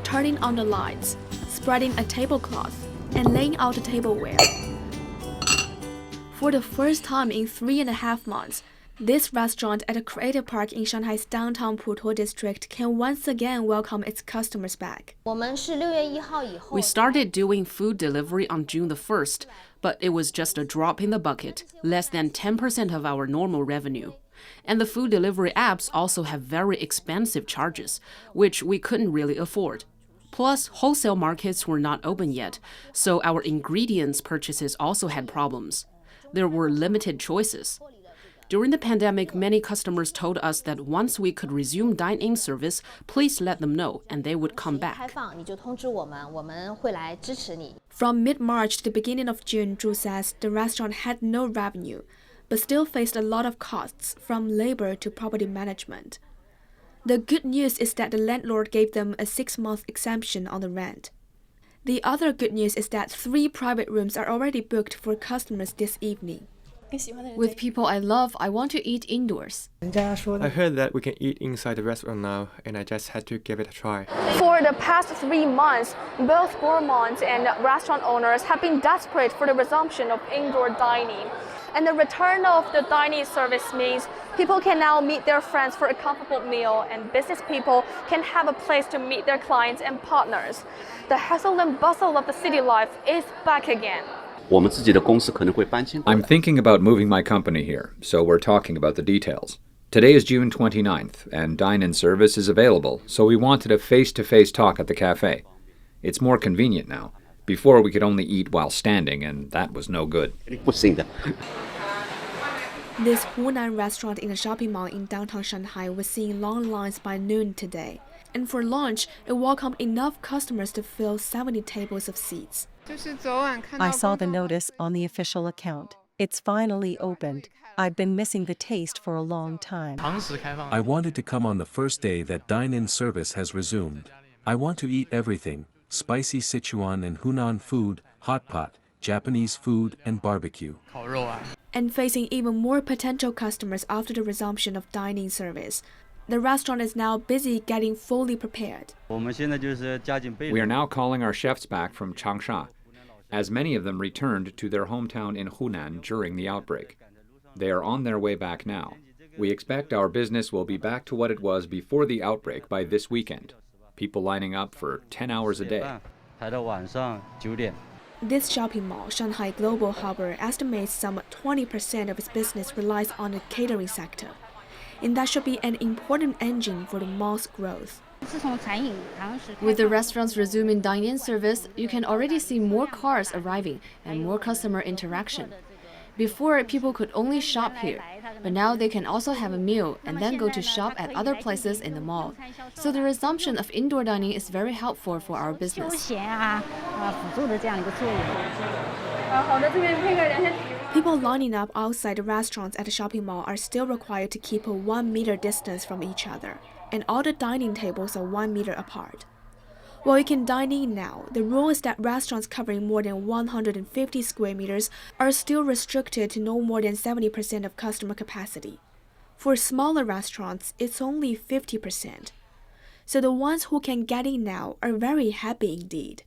turning on the lights, spreading a tablecloth, and laying out the tableware. For the first time in 3.5 months, this restaurant at a creative park in Shanghai's downtown Putuo district can once again welcome its customers back. We started doing food delivery on June the 1st, but it was just a drop in the bucket, less than 10% of our normal revenue. And the food delivery apps also have very expensive charges, which we couldn't really afford. Plus, wholesale markets were not open yet, so our ingredients purchases also had problems. There were limited choices. During the pandemic, many customers told us that once we could resume dine-in service, please let them know, and they would come back. From mid-March to the beginning of June, Zhu says the restaurant had no revenue, but still faced a lot of costs, from labor to property management. The good news is that the landlord gave them a 6-month exemption on the rent. The other good news is that 3 private rooms are already booked for customers this evening. With people I love, I want to eat indoors. I heard that we can eat inside the restaurant now, and I just had to give it a try. For the past 3 months, both gourmands and restaurant owners have been desperate for the resumption of indoor dining. And the return of the dining service means people can now meet their friends for a comfortable meal, and business people can have a place to meet their clients and partners. The hustle and bustle of the city life is back again. I'm thinking about moving my company here, so we're talking about the details. Today is June 29th, and dine-in service is available, so we wanted a face-to-face talk at the cafe. It's more convenient now. Before, we could only eat while standing, and that was no good. This Hunan restaurant in a shopping mall in downtown Shanghai was seeing long lines by noon today. And for lunch, it welcomed enough customers to fill 70 tables of seats. I saw the notice on the official account. It's finally opened. I've been missing the taste for a long time. I wanted to come on the first day that dine-in service has resumed. I want to eat everything: spicy Sichuan and Hunan food, hot pot, Japanese food, and barbecue. And facing even more potential customers after the resumption of dining service, the restaurant is now busy getting fully prepared. We are now calling our chefs back from Changsha, as many of them returned to their hometown in Hunan during the outbreak. They are on their way back now. We expect our business will be back to what it was before the outbreak by this weekend. People lining up for 10 hours a day. This shopping mall, Shanghai Global Harbor, estimates some 20% of its business relies on the catering sector. And that should be an important engine for the mall's growth. With the restaurants resuming dine-in service, you can already see more cars arriving and more customer interaction. Before, people could only shop here, but now they can also have a meal and then go to shop at other places in the mall. So the resumption of indoor dining is very helpful for our business. People lining up outside the restaurants at the shopping mall are still required to keep a 1-meter distance from each other, and all the dining tables are 1 meter apart. While you can dine in now, the rule is that restaurants covering more than 150 square meters are still restricted to no more than 70% of customer capacity. For smaller restaurants, it's only 50%. So the ones who can get in now are very happy indeed.